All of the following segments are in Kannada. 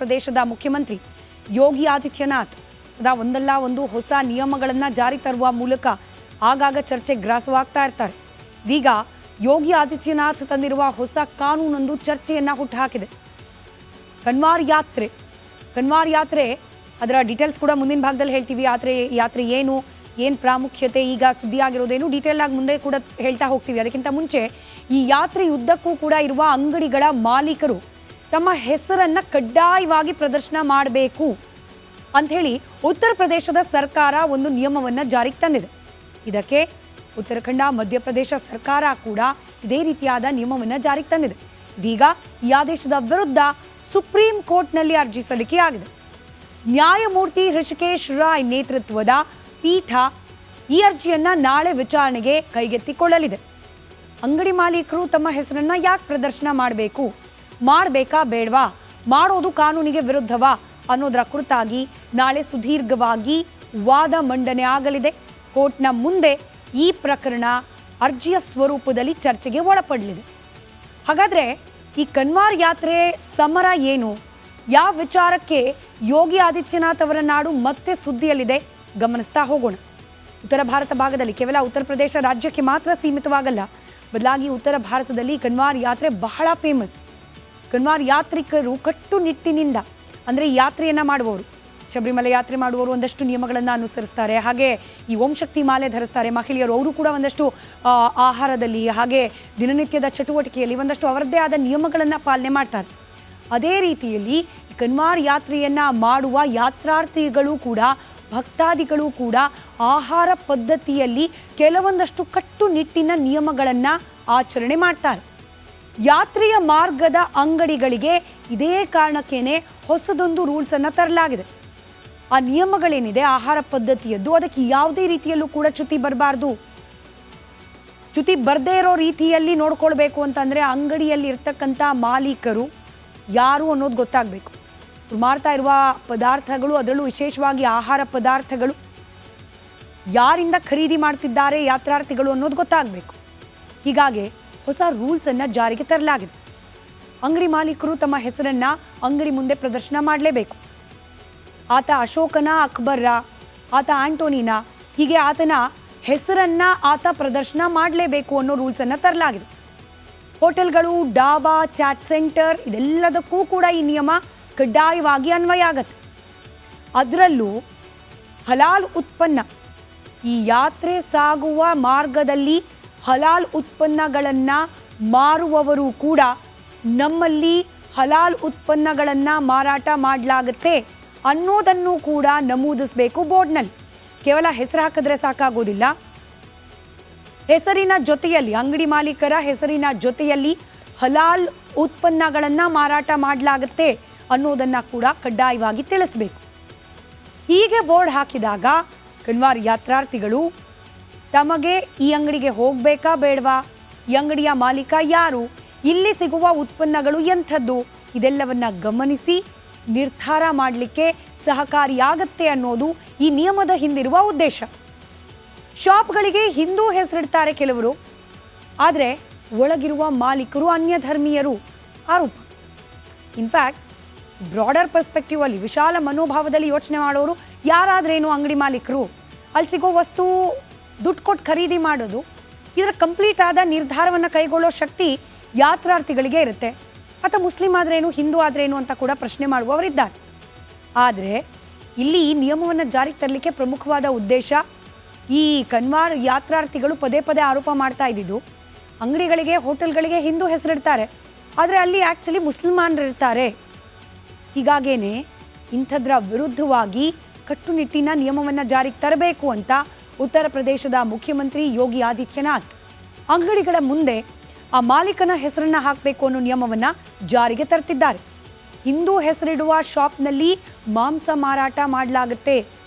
ಪ್ರದೇಶದ ಮುಖ್ಯಮಂತ್ರಿ ಯೋಗಿ ಆದಿತ್ಯನಾಥ್ ಸದಾ ಒಂದಲ್ಲ ಒಂದು ಹೊಸ ನಿಯಮಗಳನ್ನು ಜಾರಿ ತರುವ ಮೂಲಕ ಆಗಾಗ ಚರ್ಚೆ ಗ್ರಾಸವಾಗ್ತಾ ಇರ್ತಾರೆ. ಇದೀಗ ಯೋಗಿ ಆದಿತ್ಯನಾಥ್ ತಂದಿರುವ ಹೊಸ ಕಾನೂನೊಂದು ಚರ್ಚೆಯನ್ನು ಹುಟ್ಟುಹಾಕಿದೆ. ಕನ್ವಾರ್ ಯಾತ್ರೆ ಅದರ ಡೀಟೇಲ್ಸ್ ಕೂಡ ಮುಂದಿನ ಭಾಗದಲ್ಲಿ ಹೇಳ್ತೀವಿ. ಯಾತ್ರೆ ಏನು ಪ್ರಾಮುಖ್ಯತೆ, ಈಗ ಸುದ್ದಿಯಾಗಿರೋದೇನು, ಡೀಟೇಲ್ ಆಗಿ ಮುಂದೆ ಕೂಡ ಹೇಳ್ತಾ ಹೋಗ್ತೀವಿ. ಅದಕ್ಕಿಂತ ಮುಂಚೆ ಈ ಯಾತ್ರೆಯುದ್ದಕ್ಕೂ ಕೂಡ ಇರುವ ಅಂಗಡಿಗಳ ಮಾಲೀಕರು ತಮ್ಮ ಹೆಸರನ್ನು ಕಡ್ಡಾಯವಾಗಿ ಪ್ರದರ್ಶನ ಮಾಡಬೇಕು ಅಂಥೇಳಿ ಉತ್ತರ ಪ್ರದೇಶದ ಸರ್ಕಾರ ಒಂದು ನಿಯಮವನ್ನು ಜಾರಿಗೆ ತಂದಿದೆ. ಇದಕ್ಕೆ ಉತ್ತರಾಖಂಡ, ಮಧ್ಯಪ್ರದೇಶ ಸರ್ಕಾರ ಕೂಡ ಇದೇ ರೀತಿಯಾದ ನಿಯಮವನ್ನು ಜಾರಿಗೆ ತಂದಿದೆ. ಇದೀಗ ಈ ಆದೇಶದ ವಿರುದ್ಧ ಸುಪ್ರೀಂ ಕೋರ್ಟ್ನಲ್ಲಿ ಅರ್ಜಿ ಸಲ್ಲಿಕೆಯಾಗಿದೆ. ನ್ಯಾಯಮೂರ್ತಿ ಹೃಷಿಕೇಶ್ ರಾಯ್ ನೇತೃತ್ವದ ಪೀಠ ಈ ಅರ್ಜಿಯನ್ನು ನಾಳೆ ವಿಚಾರಣೆಗೆ ಕೈಗೆತ್ತಿಕೊಳ್ಳಲಿದೆ. ಅಂಗಡಿ ಮಾಲೀಕರು ತಮ್ಮ ಹೆಸರನ್ನು ಯಾಕೆ ಪ್ರದರ್ಶನ ಮಾಡಬೇಕಾ ಬೇಡವಾ, ಮಾಡೋದು ಕಾನೂನಿಗೆ ವಿರುದ್ಧವಾ ಅನ್ನೋದರ ಕುರಿತಾಗಿ ನಾಳೆ ಸುದೀರ್ಘವಾಗಿ ವಾದ ಮಂಡನೆ ಆಗಲಿದೆ. ಕೋರ್ಟ್ನ ಮುಂದೆ ಈ ಪ್ರಕರಣ ಅರ್ಜಿಯ ಸ್ವರೂಪದಲ್ಲಿ ಚರ್ಚೆಗೆ ಒಳಪಡಲಿದೆ. ಹಾಗಾದರೆ ಈ ಕನ್ವಾರ್ ಯಾತ್ರೆ ಸಮರ ಏನು, ಯಾವ ವಿಚಾರಕ್ಕೆ ಯೋಗಿ ಆದಿತ್ಯನಾಥ್ ಅವರ ನಾಡು ಮತ್ತೆ ಸುದ್ದಿಯಲ್ಲಿದೆ ಗಮನಿಸ್ತಾ ಹೋಗೋಣ. ಉತ್ತರ ಭಾರತ ಭಾಗದಲ್ಲಿ ಕೇವಲ ಉತ್ತರ ಪ್ರದೇಶ ರಾಜ್ಯಕ್ಕೆ ಮಾತ್ರ ಸೀಮಿತವಾಗಲ್ಲ, ಬದಲಾಗಿ ಉತ್ತರ ಭಾರತದಲ್ಲಿ ಕನ್ವಾರ್ ಯಾತ್ರೆ ಬಹಳ ಫೇಮಸ್. ಕನ್ವಾರ್ ಯಾತ್ರಿಕರು ಕಟ್ಟುನಿಟ್ಟಿನಿಂದ, ಅಂದರೆ ಯಾತ್ರೆಯನ್ನು ಮಾಡುವವರು, ಶಬರಿಮಲೆ ಯಾತ್ರೆ ಮಾಡುವವರು ಒಂದಷ್ಟು ನಿಯಮಗಳನ್ನು ಅನುಸರಿಸ್ತಾರೆ. ಹಾಗೆ ಈ ಓಂ ಶಕ್ತಿ ಮಾಲೆ ಧರಿಸ್ತಾರೆ ಮಹಿಳೆಯರು, ಅವರು ಕೂಡ ಒಂದಷ್ಟು ಆಹಾರದಲ್ಲಿ ಹಾಗೆ ದಿನನಿತ್ಯದ ಚಟುವಟಿಕೆಯಲ್ಲಿ ಒಂದಷ್ಟು ಅವರದ್ದೇ ಆದ ನಿಯಮಗಳನ್ನು ಪಾಲನೆ ಮಾಡ್ತಾರೆ. ಅದೇ ರೀತಿಯಲ್ಲಿ ಕನ್ವಾರ್ ಯಾತ್ರೆಯನ್ನು ಮಾಡುವ ಯಾತ್ರಾರ್ಥಿಗಳು ಕೂಡ, ಭಕ್ತಾದಿಗಳು ಕೂಡ ಆಹಾರ ಪದ್ಧತಿಯಲ್ಲಿ ಕೆಲವೊಂದಷ್ಟು ಕಟ್ಟುನಿಟ್ಟಿನ ನಿಯಮಗಳನ್ನು ಆಚರಣೆ ಮಾಡ್ತಾರೆ. ಯಾತ್ರೆಯ ಮಾರ್ಗದ ಅಂಗಡಿಗಳಿಗೆ ಇದೇ ಕಾರಣಕ್ಕೇನೆ ಹೊಸದೊಂದು ರೂಲ್ಸನ್ನು ತರಲಾಗಿದೆ. ಆ ನಿಯಮಗಳೇನಿದೆ ಆಹಾರ ಪದ್ಧತಿಯದ್ದು, ಅದಕ್ಕೆ ಯಾವುದೇ ರೀತಿಯಲ್ಲೂ ಕೂಡ ಚ್ಯುತಿ ಬರಬಾರ್ದು. ಚ್ಯುತಿ ಬರದೇ ಇರೋ ರೀತಿಯಲ್ಲಿ ನೋಡ್ಕೊಳ್ಬೇಕು ಅಂತಂದರೆ ಅಂಗಡಿಯಲ್ಲಿ ಇರ್ತಕ್ಕಂಥ ಮಾಲೀಕರು ಯಾರು ಅನ್ನೋದು ಗೊತ್ತಾಗಬೇಕು. ಮಾರ್ತಾ ಇರುವ ಪದಾರ್ಥಗಳು, ಅದರಲ್ಲೂ ವಿಶೇಷವಾಗಿ ಆಹಾರ ಪದಾರ್ಥಗಳು ಯಾರಿಂದ ಖರೀದಿ ಮಾಡ್ತಿದ್ದಾರೆ ಯಾತ್ರಾರ್ಥಿಗಳು ಅನ್ನೋದು ಗೊತ್ತಾಗಬೇಕು. ಹೀಗಾಗಿ ಹೊಸ ರೂಲ್ಸನ್ನು ಜಾರಿಗೆ ತರಲಾಗಿದೆ. ಅಂಗಡಿ ಮಾಲೀಕರು ತಮ್ಮ ಹೆಸರನ್ನು ಅಂಗಡಿ ಮುಂದೆ ಪ್ರದರ್ಶನ ಮಾಡಲೇಬೇಕು. ಆತ ಅಶೋಕನ, ಅಕ್ಬರ್ರ, ಆತ ಆಂಟೋನಿನ, ಹೀಗೆ ಆತನ ಹೆಸರನ್ನು ಆತ ಪ್ರದರ್ಶನ ಮಾಡಲೇಬೇಕು ಅನ್ನೋ ರೂಲ್ಸನ್ನು ತರಲಾಗಿದೆ. ಹೋಟೆಲ್ಗಳು, ಡಾಬಾ, ಚಾಟ್ ಸೆಂಟರ್ ಇದೆಲ್ಲದಕ್ಕೂ ಕೂಡ ಈ ನಿಯಮ ಕಡ್ಡಾಯವಾಗಿ ಅನ್ವಯ ಆಗತ್ತೆ. ಅದರಲ್ಲೂ ಹಲಾಲ್ ಉತ್ಪನ್ನ, ಈ ಯಾತ್ರೆ ಸಾಗುವ ಮಾರ್ಗದಲ್ಲಿ ಹಲಾಲ್ ಉತ್ಪನ್ನಗಳನ್ನು ಮಾರುವವರು ಕೂಡ ನಮ್ಮಲ್ಲಿ ಹಲಾಲ್ ಉತ್ಪನ್ನಗಳನ್ನು ಮಾರಾಟ ಮಾಡಲಾಗುತ್ತೆ ಅನ್ನೋದನ್ನು ಕೂಡ ನಮೂದಿಸಬೇಕು ಬೋರ್ಡ್ನಲ್ಲಿ. ಕೇವಲ ಹೆಸರು ಹಾಕಿದ್ರೆ ಸಾಕಾಗೋದಿಲ್ಲ, ಹೆಸರಿನ ಜೊತೆಯಲ್ಲಿ, ಅಂಗಡಿ ಮಾಲೀಕರ ಹೆಸರಿನ ಜೊತೆಯಲ್ಲಿ ಹಲಾಲ್ ಉತ್ಪನ್ನಗಳನ್ನು ಮಾರಾಟ ಮಾಡಲಾಗುತ್ತೆ ಅನ್ನೋದನ್ನು ಕೂಡ ಕಡ್ಡಾಯವಾಗಿ ತಿಳಿಸಬೇಕು. ಹೀಗೆ ಬೋರ್ಡ್ ಹಾಕಿದಾಗ ಕನ್ವಾರ್ ಯಾತ್ರಾರ್ಥಿಗಳು ತಮಗೆ ಈ ಅಂಗಡಿಗೆ ಹೋಗಬೇಕಾ ಬೇಡವಾ, ಈ ಅಂಗಡಿಯ ಮಾಲೀಕ ಯಾರು, ಇಲ್ಲಿ ಸಿಗುವ ಉತ್ಪನ್ನಗಳು ಎಂಥದ್ದು, ಇದೆಲ್ಲವನ್ನು ಗಮನಿಸಿ ನಿರ್ಧಾರ ಮಾಡಲಿಕ್ಕೆ ಸಹಕಾರಿಯಾಗತ್ತೆ ಅನ್ನೋದು ಈ ನಿಯಮದ ಹಿಂದಿರುವ ಉದ್ದೇಶ. ಶಾಪ್ಗಳಿಗೆ ಹಿಂದೂ ಹೆಸರಿಡ್ತಾರೆ ಕೆಲವರು, ಆದರೆ ಒಳಗಿರುವ ಮಾಲೀಕರು ಅನ್ಯ ಧರ್ಮೀಯರು ಆರೋಪ. ಇನ್ಫ್ಯಾಕ್ಟ್ ಬ್ರಾಡರ್ ಪರ್ಸ್ಪೆಕ್ಟಿವ್ ಅಲ್ಲಿ, ವಿಶಾಲ ಮನೋಭಾವದಲ್ಲಿ ಯೋಚನೆ ಮಾಡೋರು ಯಾರಾದ್ರೇನು ಅಂಗಡಿ ಮಾಲೀಕರು, ಅಲ್ಲಿ ಸಿಗೋ ವಸ್ತು ದುಡ್ಡು ಕೊಟ್ಟು ಖರೀದಿ ಮಾಡೋದು, ಇದರ ಕಂಪ್ಲೀಟ್ ಆದ ನಿರ್ಧಾರವನ್ನು ಕೈಗೊಳ್ಳೋ ಶಕ್ತಿ ಯಾತ್ರಾರ್ಥಿಗಳಿಗೆ ಇರುತ್ತೆ. ಅಥವಾ ಮುಸ್ಲಿಂ ಆದ್ರೇನು, ಹಿಂದೂ ಆದ್ರೇನು ಅಂತ ಕೂಡ ಪ್ರಶ್ನೆ ಮಾಡುವವರಿದ್ದಾರೆ. ಆದರೆ ಇಲ್ಲಿ ಈ ನಿಯಮವನ್ನು ಜಾರಿಗೆ ತರಲಿಕ್ಕೆ ಪ್ರಮುಖವಾದ ಉದ್ದೇಶ, ಈ ಕನ್ವಾರ್ ಯಾತ್ರಾರ್ಥಿಗಳು ಪದೇ ಪದೇ ಆರೋಪ ಮಾಡ್ತಾ ಇದ್ದಿದ್ದು, ಅಂಗಡಿಗಳಿಗೆ, ಹೋಟೆಲ್ಗಳಿಗೆ ಹಿಂದೂ ಹೆಸರಿಡ್ತಾರೆ, ಆದರೆ ಅಲ್ಲಿ ಆ್ಯಕ್ಚುಲಿ ಮುಸ್ಲಿಮಾನರು ಇರ್ತಾರೆ. ಹೀಗಾಗೇನೆ ಇಂಥದ್ರ ವಿರುದ್ಧವಾಗಿ ಕಟ್ಟುನಿಟ್ಟಿನ ನಿಯಮವನ್ನು ಜಾರಿಗೆ ತರಬೇಕು ಅಂತ ಉತ್ತರ ಪ್ರದೇಶದ ಮುಖ್ಯಮಂತ್ರಿ ಯೋಗಿ ಆದಿತ್ಯನಾಥ್ ಅಂಗಡಿಗಳ ಮುಂದೆ ಆ ಮಾಲೀಕನ ಹೆಸರನ್ನು ಹಾಕಬೇಕು ಅನ್ನೋ ನಿಯಮವನ್ನು ಜಾರಿಗೆ ತರ್ತಿದ್ದಾರೆ. ಹಿಂದೂ ಹೆಸರಿಡುವ ಶಾಪ್ನಲ್ಲಿ ಮಾಂಸ ಮಾರಾಟ ಮಾಡಲಾಗುತ್ತೆ.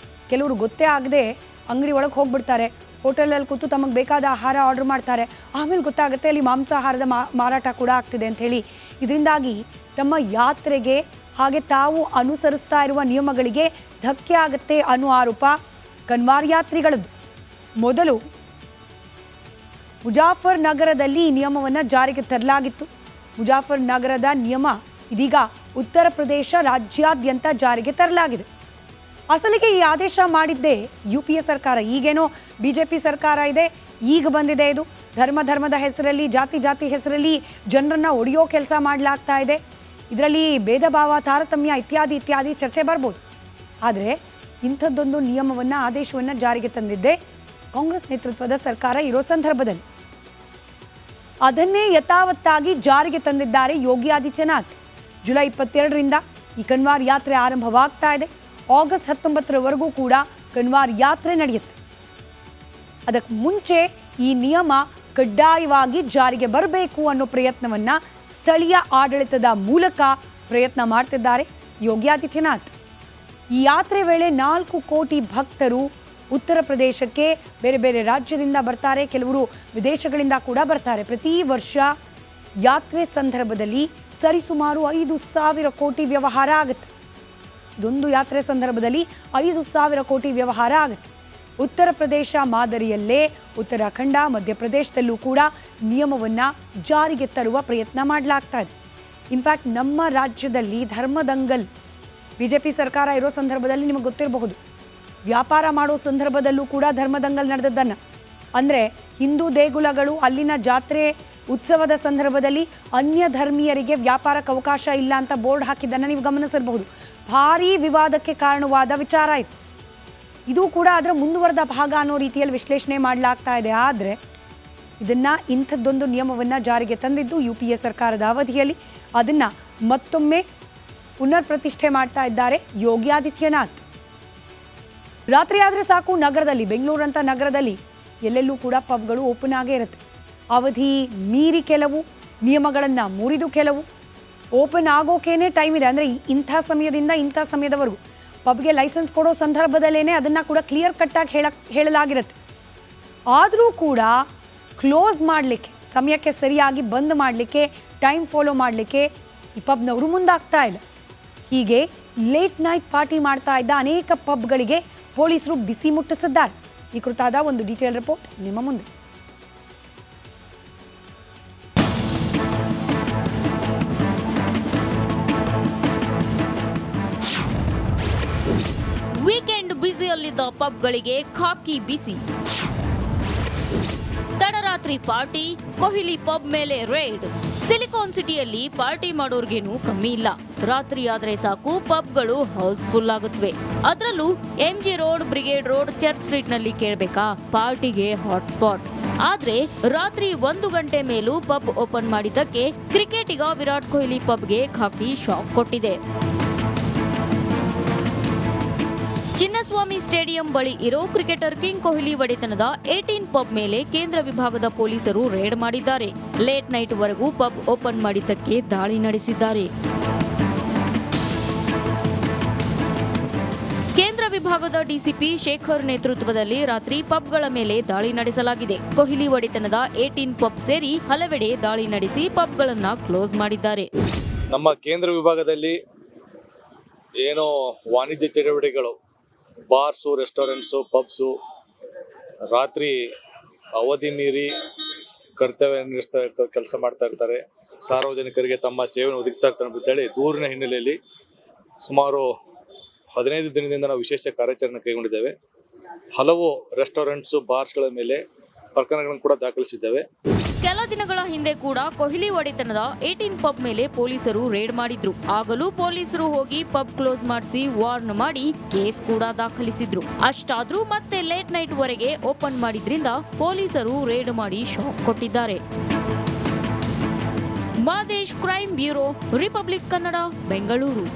ಕೆಲವರು ಗೊತ್ತೇ ಆಗದೆ ಅಂಗಡಿ ಒಳಗೆ ಹೋಗ್ಬಿಡ್ತಾರೆ, ಹೋಟೆಲಲ್ಲಿ ಕೂತು ತಮಗೆ ಬೇಕಾದ ಆಹಾರ ಆರ್ಡರ್ ಮಾಡ್ತಾರೆ, ಆಮೇಲೆ ಗೊತ್ತಾಗುತ್ತೆ ಅಲ್ಲಿ ಮಾಂಸಾಹಾರದ ಮಾರಾಟ ಕೂಡ ಆಗ್ತಿದೆ ಅಂಥೇಳಿ. ಇದರಿಂದಾಗಿ ತಮ್ಮ ಯಾತ್ರೆಗೆ ಹಾಗೆ ತಾವು ಅನುಸರಿಸ್ತಾ ಇರುವ ನಿಯಮಗಳಿಗೆ ಧಕ್ಕೆ ಆಗುತ್ತೆ ಅನ್ನೋ ಆರೋಪ ಕನ್ವಾರ್ ಯಾತ್ರಿಗಳದ್ದು. ಮೊದಲು ಮುಜಾಫರ್ ನಗರದಲ್ಲಿ ಈ ನಿಯಮವನ್ನು ಜಾರಿಗೆ ತರಲಾಗಿತ್ತು. ಮುಜಾಫರ್ ನಗರದ ನಿಯಮ ಇದೀಗ ಉತ್ತರ ಪ್ರದೇಶ ರಾಜ್ಯಾದ್ಯಂತ ಜಾರಿಗೆ ತರಲಾಗಿದೆ. ಅಸಲಿಗೆ ಈ ಆದೇಶ ಮಾಡಿದ್ದೇ UPA ಸರ್ಕಾರ. ಈಗೇನೋ BJP ಸರ್ಕಾರ ಇದೆ, ಈಗ ಬಂದಿದೆ ಇದು. ಧರ್ಮದ ಹೆಸರಲ್ಲಿ, ಜಾತಿ ಹೆಸರಲ್ಲಿ ಜನರನ್ನ ಒಡೆಯೋ ಕೆಲಸ ಮಾಡಲಾಗ್ತಾ ಇದೆ. ಇದರಲ್ಲಿ ಭೇದ ಭಾವ, ತಾರತಮ್ಯ ಇತ್ಯಾದಿ ಚರ್ಚೆ ಬರ್ಬೋದು. ಆದರೆ ಇಂಥದ್ದೊಂದು ನಿಯಮವನ್ನು, ಆದೇಶವನ್ನು ಜಾರಿಗೆ ತಂದಿದ್ದೆ ಕಾಂಗ್ರೆಸ್ ನೇತೃತ್ವದ ಸರ್ಕಾರ ಇರೋ ಸಂದರ್ಭದಲ್ಲಿ. ಅದನ್ನೇ ಯಥಾವತ್ತಾಗಿ ಜಾರಿಗೆ ತಂದಿದ್ದಾರೆ ಯೋಗಿ ಆದಿತ್ಯನಾಥ್. ಜುಲೈ 22ರಿಂದ ಈ ಕನ್ವಾರ್ ಯಾತ್ರೆ ಆರಂಭವಾಗ್ತಾ ಇದೆ. ಆಗಸ್ಟ್ 19ರವರೆಗೂ ಕೂಡ ಕನ್ವಾರ್ ಯಾತ್ರೆ ನಡೆಯುತ್ತೆ. ಅದಕ್ಕೆ ಮುಂಚೆ ಈ ನಿಯಮ ಕಡ್ಡಾಯವಾಗಿ ಜಾರಿಗೆ ಬರಬೇಕು ಅನ್ನೋ ಪ್ರಯತ್ನವನ್ನು ಸ್ಥಳೀಯ ಆಡಳಿತದ ಮೂಲಕ ಪ್ರಯತ್ನ ಮಾಡ್ತಿದ್ದಾರೆ ಯೋಗಿ ಆದಿತ್ಯನಾಥ್. ಈ ಯಾತ್ರೆ ವೇಳೆ 4 ಕೋಟಿ ಭಕ್ತರು ಉತ್ತರ ಪ್ರದೇಶಕ್ಕೆ ಬೇರೆ ಬೇರೆ ರಾಜ್ಯದಿಂದ ಬರ್ತಾರೆ, ಕೆಲವರು ವಿದೇಶಗಳಿಂದ ಕೂಡ ಬರ್ತಾರೆ. ಪ್ರತಿ ವರ್ಷ ಯಾತ್ರೆ ಸಂದರ್ಭದಲ್ಲಿ ಸರಿಸುಮಾರು 5,000 ಕೋಟಿ ವ್ಯವಹಾರ ಆಗುತ್ತೆ. ಇದೊಂದು ಯಾತ್ರೆ ಸಂದರ್ಭದಲ್ಲಿ 5,000 ಕೋಟಿ ವ್ಯವಹಾರ ಆಗುತ್ತೆ. ಉತ್ತರ ಪ್ರದೇಶ ಮಾದರಿಯಲ್ಲೇ ಉತ್ತರಾಖಂಡ, ಮಧ್ಯಪ್ರದೇಶದಲ್ಲೂ ಕೂಡ ನಿಯಮವನ್ನು ಜಾರಿಗೆ ತರುವ ಪ್ರಯತ್ನ ಮಾಡಲಾಗ್ತಾ ಇದೆ. ಇನ್ಫ್ಯಾಕ್ಟ್ ನಮ್ಮ ರಾಜ್ಯದಲ್ಲಿ ಧರ್ಮದಂಗಲ್, BJP ಸರ್ಕಾರ ಇರೋ ಸಂದರ್ಭದಲ್ಲಿ ನಿಮಗೆ ಗೊತ್ತಿರಬಹುದು, ವ್ಯಾಪಾರ ಮಾಡೋ ಸಂದರ್ಭದಲ್ಲೂ ಕೂಡ ಧರ್ಮದಂಗಲ್ ನಡೆದದ್ದನ್ನು, ಅಂದರೆ ಹಿಂದೂ ದೇಗುಲಗಳು ಅಲ್ಲಿನ ಜಾತ್ರೆ ಉತ್ಸವದ ಸಂದರ್ಭದಲ್ಲಿ ಅನ್ಯ ಧರ್ಮೀಯರಿಗೆ ವ್ಯಾಪಾರಕ್ಕೆ ಅವಕಾಶ ಇಲ್ಲ ಅಂತ ಬೋರ್ಡ್ ಹಾಕಿದ್ದನ್ನು ನೀವು ಗಮನಿಸಿರಬಹುದು. ಭಾರೀ ವಿವಾದಕ್ಕೆ ಕಾರಣವಾದ ವಿಚಾರ ಇದು. ಇದು ಕೂಡ ಅದರ ಮುಂದುವರೆದ ಭಾಗ ಅನ್ನೋ ರೀತಿಯಲ್ಲಿ ವಿಶ್ಲೇಷಣೆ ಮಾಡಲಾಗ್ತಾ ಇದೆ. ಆದರೆ ಇದನ್ನು, ಇಂಥದ್ದೊಂದು ನಿಯಮವನ್ನು ಜಾರಿಗೆ ತಂದಿದ್ದು UPA ಸರ್ಕಾರದ ಅವಧಿಯಲ್ಲಿ. ಅದನ್ನು ಮತ್ತೊಮ್ಮೆ ಪುನರ್ ಪ್ರತಿಷ್ಠೆ ಮಾಡ್ತಾ ಇದ್ದಾರೆ ಯೋಗಿ ಆದಿತ್ಯನಾಥ್. ರಾತ್ರಿ ಆದರೆ ಸಾಕು, ನಗರದಲ್ಲಿ, ಬೆಂಗಳೂರಂಥ ನಗರದಲ್ಲಿ ಎಲ್ಲೆಲ್ಲೂ ಕೂಡ ಪಬ್ಗಳು ಓಪನ್ ಆಗೇ ಇರುತ್ತೆ. ಅವಧಿ ಮೀರಿ ಕೆಲವು, ನಿಯಮಗಳನ್ನು ಮುರಿದು ಕೆಲವು ಓಪನ್ ಆಗೋಕೇನೆ ಟೈಮ್ ಇದೆ. ಅಂದರೆ ಇಂಥ ಸಮಯದಿಂದ ಇಂಥ ಸಮಯದವರೆಗೂ ಪಬ್ಗೆ ಲೈಸೆನ್ಸ್ ಕೊಡೋ ಸಂದರ್ಭದಲ್ಲೇ ಅದನ್ನು ಕೂಡ ಕ್ಲಿಯರ್ ಕಟ್ಟಾಗಿ ಹೇಳಲಾಗಿರುತ್ತೆ. ಆದರೂ ಕೂಡ ಕ್ಲೋಸ್ ಮಾಡಲಿಕ್ಕೆ, ಸಮಯಕ್ಕೆ ಸರಿಯಾಗಿ ಬಂದ್ ಮಾಡಲಿಕ್ಕೆ, ಟೈಮ್ ಫಾಲೋ ಮಾಡಲಿಕ್ಕೆ ಈ ಪಬ್ನವರು ಮುಂದಾಗ್ತಾ ಇಲ್ಲ. ಹೀಗೆ ಲೇಟ್ ನೈಟ್ ಪಾರ್ಟಿ ಮಾಡ್ತಾ ಇದ್ದ ಅನೇಕ ಪಬ್ಗಳಿಗೆ ಪೊಲೀಸರು ಬಿಸಿ ಮುಟ್ಟಿಸಿದ್ದಾರೆ. ಈ ಕುರಿತಾದ ಒಂದು ಡೀಟೇಲ್ ರಿಪೋರ್ಟ್ ನಿಮ್ಮ ಮುಂದೆ. ವೀಕೆಂಡ್ ಬ್ಯುಸಿಯಲ್ಲಿದ್ದ ಪಬ್ಗಳಿಗೆ ಖಾಕಿ ಬಿಸಿ. ತಡರಾತ್ರಿ ಪಾರ್ಟಿ, ಕೊಹ್ಲಿ ಪಬ್ ಮೇಲೆ ರೇಡ್. ಸಿಲಿಕಾನ್ ಸಿಟಿಯಲ್ಲಿ ಪಾರ್ಟಿ ಮಾಡೋರ್ಗೇನು ಕಮ್ಮಿ ಇಲ್ಲ. ರಾತ್ರಿ ಆದ್ರೆ ಸಾಕು ಪಬ್ಗಳು ಹೌಸ್ಫುಲ್ ಆಗುತ್ತವೆ. ಅದರಲ್ಲೂ MG road, brigade road, church street ನಲ್ಲಿ ಕೇಳಬೇಕಾ ಪಾರ್ಟಿಗೆ ಹಾಟ್ ಸ್ಪಾಟ್. ಆದ್ರೆ ರಾತ್ರಿ 1 ಗಂಟೆ ಮೇಲೂ ಪಬ್ ಓಪನ್ ಮಾಡಿದ್ದಕ್ಕೆ ಕ್ರಿಕೆಟಿಗ ವಿರಾಟ್ ಕೊಹ್ಲಿ ಪಬ್ಗೆ ಖಾಕಿ ಶಾಕ್ ಕೊಟ್ಟಿದೆ. ಚಿನ್ನಸ್ವಾಮಿ ಸ್ಟೇಡಿಯಂ ಬಳಿ ಇರೋ ಕ್ರಿಕೆಟರ್ ಕಿಂಗ್ ಕೊಹ್ಲಿ ಒಡೆತನದ 18 ಪಬ್ ಮೇಲೆ ಕೇಂದ್ರ ವಿಭಾಗದ ಪೊಲೀಸರು ರೇಡ್ ಮಾಡಿದ್ದಾರೆ. ಲೇಟ್ ನೈಟ್ ವರೆಗೂ ಪಬ್ ಓಪನ್ ಮಾಡಿದ್ದಕ್ಕೆ ದಾಳಿ ನಡೆಸಿದ್ದಾರೆ. ಕೇಂದ್ರ ವಿಭಾಗದ DCP ಶೇಖರ್ ನೇತೃತ್ವದಲ್ಲಿ ರಾತ್ರಿ ಪಬ್ಗಳ ಮೇಲೆ ದಾಳಿ ನಡೆಸಲಾಗಿದೆ. ಕೊಹ್ಲಿ ಒಡೆತನದ 18 ಪಬ್ ಸೇರಿ ಹಲವೆಡೆ ದಾಳಿ ನಡೆಸಿ ಪಬ್ಗಳನ್ನ ಕ್ಲೋಸ್ ಮಾಡಿದ್ದಾರೆ. ನಮ್ಮ ಕೇಂದ್ರ ವಿಭಾಗದಲ್ಲಿ ಏನೋ ವಾಣಿಜ್ಯ ಚಟುವಟಿಕೆಗಳು, ಬಾರ್ಸು, ರೆಸ್ಟೋರೆಂಟ್ಸು, ಪಬ್ಸು ರಾತ್ರಿ ಅವಧಿ ಮೀರಿ ಕರ್ತವ್ಯ ನಿರ್ವಹಿಸ್ತಾ ಇರ್ತಾರೆ, ಕೆಲಸ ಮಾಡ್ತಾ ಇರ್ತಾರೆ, ಸಾರ್ವಜನಿಕರಿಗೆ ತಮ್ಮ ಸೇವೆಯನ್ನು ಒದಗಿಸ್ತಾ ಇರ್ತಾರೆ ಅಂತೇಳಿ ದೂರಿನ ಹಿನ್ನೆಲೆಯಲ್ಲಿ ಸುಮಾರು 15 ದಿನದಿಂದ ನಾವು ವಿಶೇಷ ಕಾರ್ಯಾಚರಣೆ ಕೈಗೊಂಡಿದ್ದೇವೆ. ಹಲವು ರೆಸ್ಟೋರೆಂಟ್ಸು, ಬಾರ್ಸ್ಗಳ ಮೇಲೆ ಪ್ರಕರಣಗಳನ್ನು ಕೂಡ ದಾಖಲಿಸಿದ್ದೇವೆ. ಕೆಲ ದಿನಗಳ ಹಿಂದೆ ಕೂಡ ಕೊಹ್ಲಿ ಒಡೆತನದ 18 ಪಬ್ ಮೇಲೆ ಪೊಲೀಸರು ರೇಡ್ ಮಾಡಿದ್ರು. ಆಗಲೂ ಪೊಲೀಸರು ಹೋಗಿ ಪಬ್ ಕ್ಲೋಸ್ ಮಾಡಿಸಿ ವಾರ್ನ್ ಮಾಡಿ ಕೇಸ್ ಕೂಡ ದಾಖಲಿಸಿದ್ರು. ಅಷ್ಟಾದ್ರೂ ಮತ್ತೆ ಲೇಟ್ ನೈಟ್ ವರೆಗೆ ಓಪನ್ ಮಾಡಿದ್ರಿಂದ ಪೊಲೀಸರು ರೇಡ್ ಮಾಡಿ ಶಾಕ್ ಕೊಟ್ಟಿದ್ದಾರೆ. Madesh, crime bureau, republic Kannada, Bengaluru.